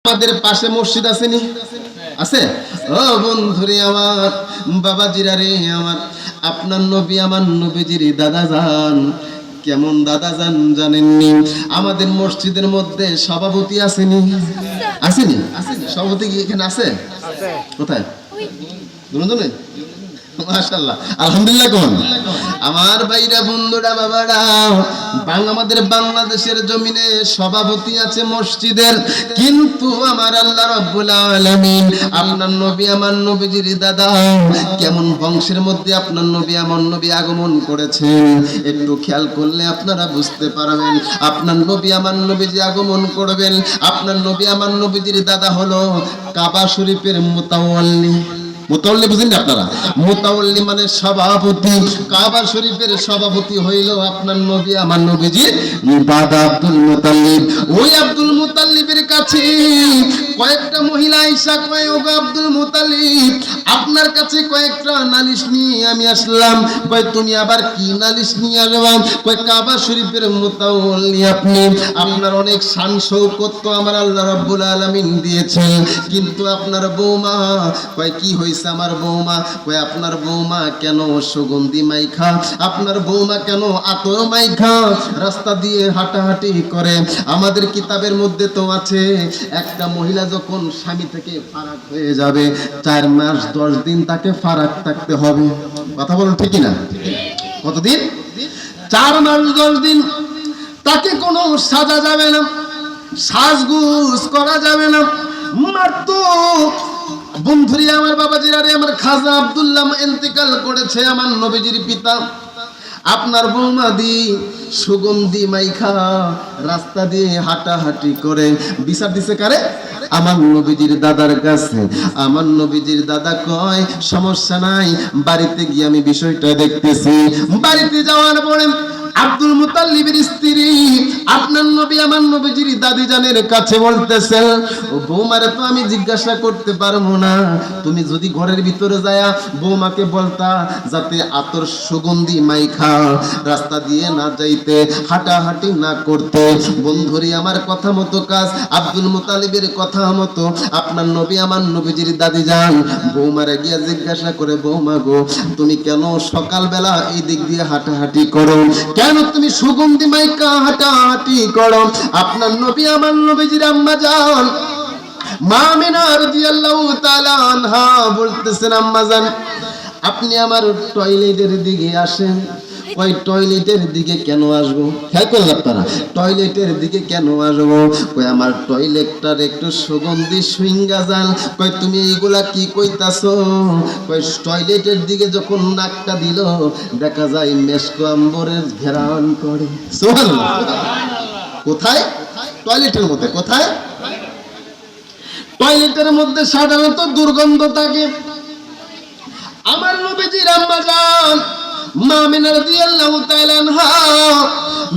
আমাদের পাশে মসজিদ আছে নি? আছে? ও বন্ধুরে আমার, বাবাজিরা রে আমার, আপনার নবী আমার নবীজির দাদা যান কেমন দাদা যান জানেননি? আমাদের মসজিদের মধ্যে সভাপতি আসেনি? আসেনি? সভাপতি কি এখানে আছে? কোথায়? দুজনে? মাশাআল্লাহ, আলহামদুলিল্লাহ। কোন আমার ভাইরা, বন্ধুরা, বাবারা, আমাদের বাংলাদেশের জমিনে সভাপতি আছে মসজিদের, কিন্তু আমার আল্লাহ রাব্বুল আলামিন আপনার নবী আমার নবীজির দাদা কেমন বংশের মধ্যে আপনার নবী আমার নবী আগমন করেছেন, একটু খেয়াল করলে আপনারা বুঝতে পারবেন। আপনার নবী আমার নবীজি আগমন করবেন, আপনার নবী আমার নবীজির দাদা হলো কাবা শরীফের মুতাওয়াল্লি। মুতাওয়াল্লি বুঝেন না আপনারা? মুতাওয়াল্লি মানে সভাপতি। কাবা শরীফের সভাপতি হইল আপনার নবী আমার নবীজি দাদা আব্দুল মুতাল্লিব। ওই আব্দুল মুতাল্লিবের কাছে কয়েকটা মহিলা আয়েশা কয়, ওগো আব্দুল মুতাল্লিব, আপনার কাছে কয়েকটা নালিশ নিয়ে আমি আসলাম। কয় তুমি আবার কি নালিশ নিয়ে আসলাম? কয় কাবা শরীফের মুতাওয়াল্লি আপনি, আপনার অনেক শান শৌকত আমার আল্লাহ রাব্বুল আলামিন দিয়েছেন, কিন্তু আপনার বৌমা, কয় কি হইছে আমার বৌমা? কয় আপনার বৌমা কেন সুগন্ধি মাইখা, আপনার বৌমা কেন আতর মাইখা রাস্তা দিয়ে হাঁটাহাঁটি করে? আমাদের কিতাবের মধ্যে তো আছে, একটা মহিলা যখন স্বামী থেকে ফারাক হয়ে যাবে 4 মাস 10 দিন তাকে ফারাক থাকতে হবে। কথা বলুন ঠিক না? কতদিন? 4 মাস 10 দিন তাকে কোনো সাজা যাবে না, সাজগুজ করা যাবে না। মাত্র বন্ধুরি আমার, বাবাজিরা রে আমার, খাজা আব্দুল্লাহ ইন্তেকাল করেছে আমার নবীজির পিতা। আপনার বৌমা দি সুগন্ধি মাইখা রাস্তা দিয়ে হাঁটাহাঁটি করে বিচার দিছে কারে? আমার নবীজির দাদার কাছে। আমার নবীজির দাদা কয় সমস্যা নাই, বাড়িতে গিয়ে আমি বিষয়টা দেখতেছি। বাড়িতে যাওয়ার পরে আব্দুল মুতাল্লিবের স্ত্রী আপনার নবী আমার নবীজির দাদি জানের কাছে বলতেছেন, ও বৌমারে তো আমি জিজ্ঞাসা করতে পারবো না, তুমি যদি ঘরের ভিতরে যায়া বৌমাকে বলতা যাতে আতর সুগন্ধি মাইখা রাস্তা দিয়ে না যাইতে, হাঁটাহাঁটি না করতে। বন্ধুরি আমার কথা মতো কাজ, আব্দুল মুতালিবের কথা মতো আপনার নবী আমার নবীজির দাদি যান বৌমারে গিয়া জিজ্ঞাসা করে, বৌমা গো, তুমি কেন সকালবেলা এই দিক দিয়ে হাঁটাহাঁটি করো? কেন তুমি সুগন্ধি মাইকা হাঁটাহাঁটি করো? আপনার নবী আমার নবীজির আম্মা জান মা আমিনা রাদিয়াল্লাহু তাআলা আনহা বলতেছেন, আম্মা জান আপনি আমার টয়লেটের দিকে আসেন। ওই টয়লেটের দিকে কেন আসবো? খেয়াল করলেন আপনারা? টয়লেটের দিকে কেন আসবো? কই আমার টয়লেটটার একটু সুগন্ধি সুইঙ্গা জাল। কই তুমি এইগুলা কি কইতাছো? কই টয়লেটের দিকে যখন নাকটা দিল দেখা যায় মেশকো আম্বরের ঘেরান করে। সুবহানাল্লাহ। কোথায়? টয়লেটের মধ্যে। কোথায়? টয়লেটের মধ্যে সাধারণত দুর্গন্ধ থাকে। আমার নবীজির আম্মা জান মা আমিনা রাদিয়াল্লাহু তাআলা আনহা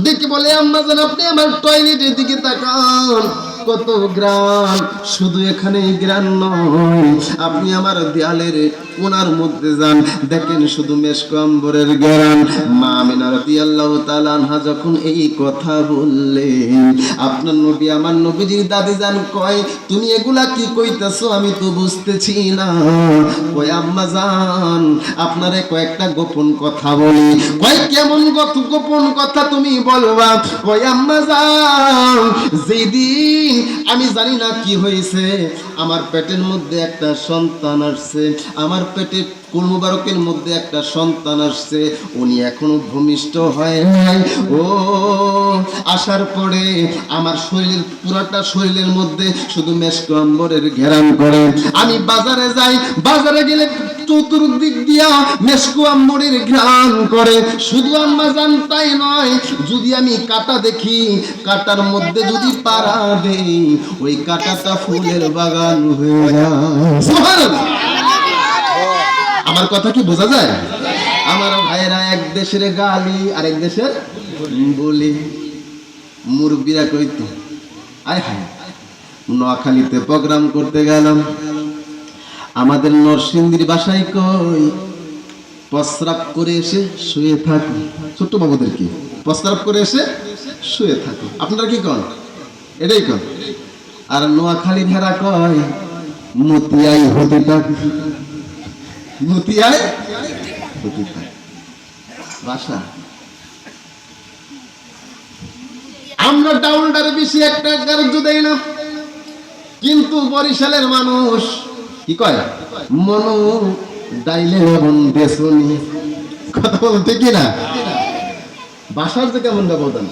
দেখে বলে, আম্মা জান আপনি আমার টয়লেটের দিকে তাকান, কত গ্রান। শুধু এখানে গ্রান নয়, আপনি আমার দেয়ালের কোণার মধ্যে যান, দেখেন শুধু মেশকো আম্বরের গ্রান। মা আমিনা রাদিয়াল্লাহু তাআলা আনহা যখন এই কথা বললেন, আপনার নবী আমার নবীজির দাদি জান কয়, তুমি এগুলা কি কইতাছো? আমি তো বুঝতেছি না। কয় আম্মা জান আপনারে কয়েকটা গোপন কথা বলি। কয় কেমন গোপন কথা তুমি বলবা? কয় আম্মা জান যেদিন আমি জানি না কি হয়েছে, আমার পেটের মধ্যে একটা সন্তান আসছে, আমার পেটে কুল মুবারকের মধ্যে একটা সন্তান আসছে, উনি এখনো ভূমিষ্ঠ হয় নাই। ও আসার পরে আমার শরীরের পুরাটা শরীরের মধ্যে শুধু মেশকো আম্বরের ঘেরান করে। আমি বাজারে যাই, বাজারে গেলে চতুর্দিক দিয়া মেশকো আম্বরের ঘ্রাণ করে। শুধু আম্মা জান তাই নয়, যদি আমি কাঁটা দেখি, কাঁটার মধ্যে যদি পাড়া দেই, ওই কাঁটাটা ফুলের বাগান হয়ে যায়। সুবহানাল্লাহ। আমার কথা কি বোঝা যায়? আমার ভাইরা, এক দেশের গালি আরেক দেশের বলি। মুরব্বীরা কইতো, আয় হায়, নোয়াখালীতে প্রোগ্রাম করতে গেলাম, আমাদের নরসিংদীর বাসায় কই প্রস্রাব করে এসে শুয়ে থাকো। ছোট্ট বাবুদের কি প্রস্রাব করে এসে শুয়ে থাকো। আপনারা কি কন? এটাই কন। আর নোয়াখালী ভেড়া কয় মতিয়াই হতে থাক, মতিয়াই হতে থাক ভাষা। আমরা ডাউলটার বেশি একটা গ্রাহ্য দেই না, কিন্তু বরিশালের মানুষ কি কয় মনো ডাইলে লবণ বেসনি, কথা বলতে কি না? ভাষার যে কেমন ব্যবধান।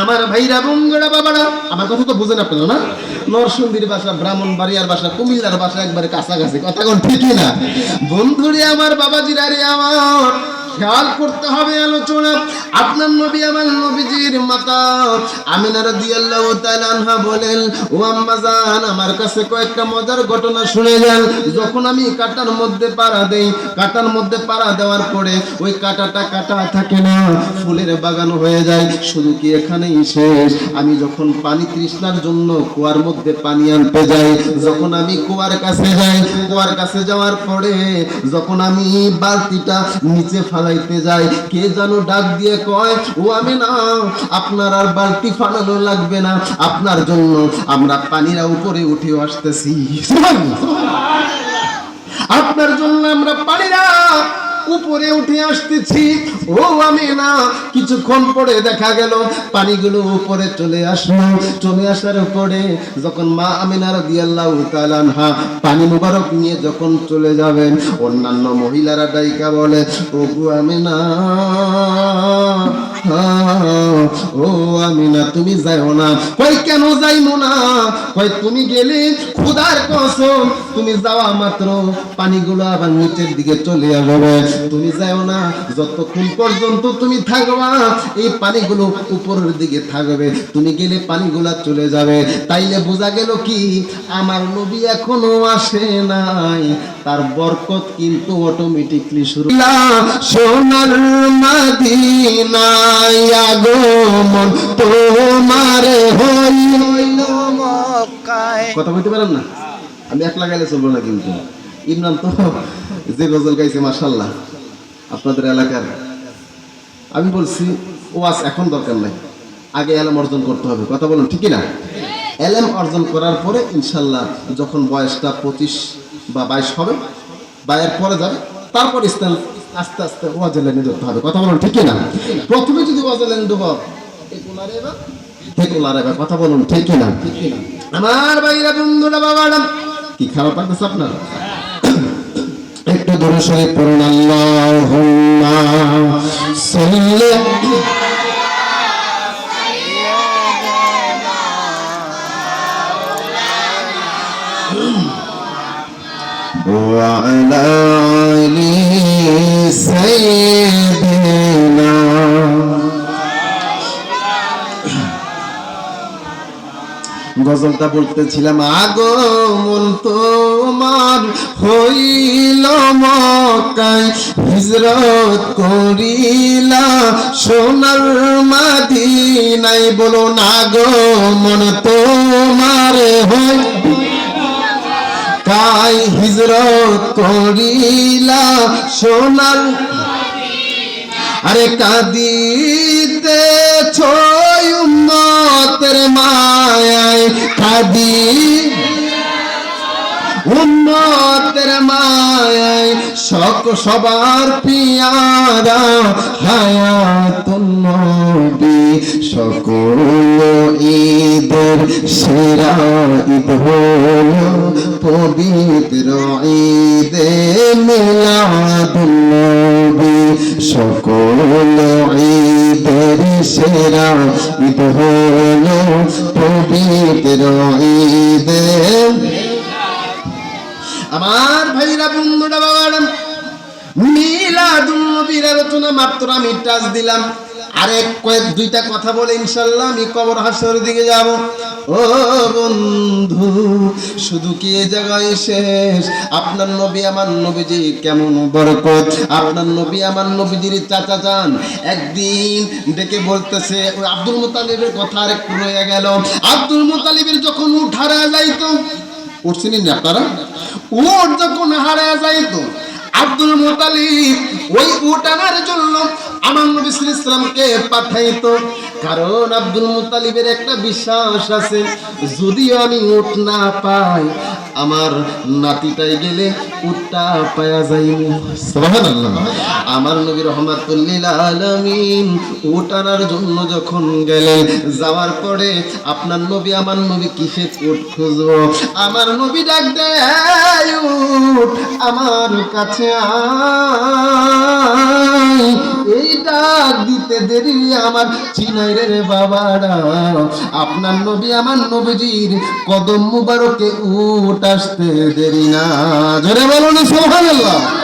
আমার ভাইরা বঙ্গরা বাবারা, আমার কথা তো বুঝেন আপনারা না? নরসিংদীর ভাষা, ব্রাহ্মণবাড়িয়ার ভাষা, কুমিল্লার ভাষা একবারে কাছাকাছি, কথা কোন ঠিকই না? বন্ধুরে আমার, বাবাজিরা রে আমার, খেয়াল করতে হবে আলোচনা। আপনার নবী আমার নবীজির মাতা আমিনা রাদিয়াল্লাহু তাআলা আনহা বলেন, ও আম্মা জান, আমার কাছে কয়েকটা মজার ঘটনা শুনে যান। যখন আমি কাটার মধ্যে পাড়া দেই, কাটার মধ্যে পাড়া দেওয়ার পরে ওই কাটাটা কাটা থাকে না, ফুলের বাগান হয়ে যায়। শুধু কি এখানেই শেষ? আমি যখন পানি তৃষ্ণার জন্য কুয়ার মধ্যে পানি আনতে যাই, যখন আমি কুয়ার কাছে যাই, কুয়ার কাছে যাওয়ার পরে যখন আমি বালতিটা নিচে ফালাইতে যাই, কে যেন ডাক দিয়ে কয়, ও আমি না, আপনার আর বালতি ফালানো লাগবে না, আপনার জন্য আমরা পানিরা উপরে উঠে আসতেছি, আপনার জন্য আমরা পানিরা উপরে উঠে আসতেছি। ও আমি না, কিছুক্ষণ পরে দেখা গেল পানিগুলো উপরে চলে আসলো। চলে আসার পরে যখন মা আমিনা রাদিয়াল্লাহু তাআলা আনহা পানি মুবারক নিয়ে যখন চলে যাবেন, অন্যান্য মহিলারা ডাইকা বলে, ওগো আমিনা, ও আমিনা তুমি যাইও না। কই কেন যাইমু না? কই তুমি গেলে খোদার কসম, তুমি যাওয়া মাত্র পানিগুলো আবার নিচের দিকে চলে আসবে, তুমি যাও না। যতক্ষণ পর্যন্ত তুমি থাকবা এই পানিগুলো উপরের দিকে থাকবে, তুমি গেলে পানিগুলা চলে যাবে। তাইলে বোঝা গেল কি, আমার নবী এখনো আসে নাই, তার বরকত কিন্তু অটোমেটিকলি শুরু। সোনার মদিনায় আগমন তোমার হইল মক্কায়। কথা বলতে পারেন না? আমি একলা গাইলে চলবো না, কিন্তু ইমরান তো যে গজল গাইছে মাশাআল্লাহ আপনাদের এলাকার। আমি বলছি ওয়াজ এখন দরকার নাই, আগে এলম অর্জন করতে হবে, কথা বলুন ঠিক না? এলম অর্জন করার পরে ইনশাল্লাহ যখন বয়সটা 25 বা 22 হবে, বাইয়ের পরে যাবে, তারপর ইসলাম আস্তে আস্তে ওয়াজের লাইনে ধরতে হবে, কথা বলুন ঠিক না? প্রথমে যদি ওয়াজের লাইনে ঢুকো কথা বলুন ঠিক না? আমার ভাইরা বন্ধুরা বাবারা, কি খারাপ লাগতেছে আপনার? একটু দূরে সরে পড়ুন, আল্লাহুম্মা সাল্লি ওয়া আলা আলি সাইয়্যিদিনা। গজলটা বলতেছিলাম, আগমন তোমার হইল মক্কায়, হিজরত করিলা সোনার মদিনায়। বলুন আগমন তোমার হইল কাই, হিজরত করিলা সোনার। আরে কাঁদিতেছ উম্মতের মায়ায়, কাঁদি উম্মতের মায়ায়, সবার পিয়ারা হায়াতুন নবী। সকল ঈদের সেরা ঈদ হলো পবিত্র ঈদে মিলাদুন নবী। সকল ঈদের সেরা ঈদ হলো পবিত্র ঈদে। আমার ভাইরা বন্ধুরা বাবারা, মিলাদুন নবীর আলোচনা মাত্র আমি টাচ দিলাম। আরেক দুইটা কথা বলে ইনশাআল্লাহ আমি কবর হাসরের দিকে যাব। ও বন্ধু, শুধু কি এই জায়গায় শেষ? আপনার নবী আমার নবীজি কেমন বরকত! আপনার নবী আমার নবীজির চাচা যান একদিন ডেকে বলতেছে, ওই আব্দুল মুতালিবের কথা আরেকটু রয়ে গেল। আব্দুল মুতালিবের যখন উট হারায় যাইতো, উঠছিলেন না আপনারা? উট যখন হারায় যাইতো, আব্দুল মুতালিব ওই উট আনার জন্য আমার নবী সাল্লাল্লাহু আলাইহি ওয়াসাল্লামকে পাঠাইতো, কারণ আব্দুল মুত্তালিবের একটা বিশ্বাস আছে, যদিও আমি উট না পাই, আমার নাতিটাই গেলে উটটা পায়া যাইব। সুবহানাল্লাহ। আমার নবী রাহমাতুল লিল আলামিন উট আনার জন্য যখন গেলেন, যাওয়ার পরে আপনার নবী আমার নবী কিসে উট খুঁজবো, আমার নবী ডাক দেয়, "এই উট আমার কাছে আয়।" এই ডাক দিতে দেরি আমার চিনাই রে বাবারা, আপনার নবী আমার নবীজির কদম মুবারকে উট আসতে দেরি না। জোরে বলুন সুবহানাল্লাহ।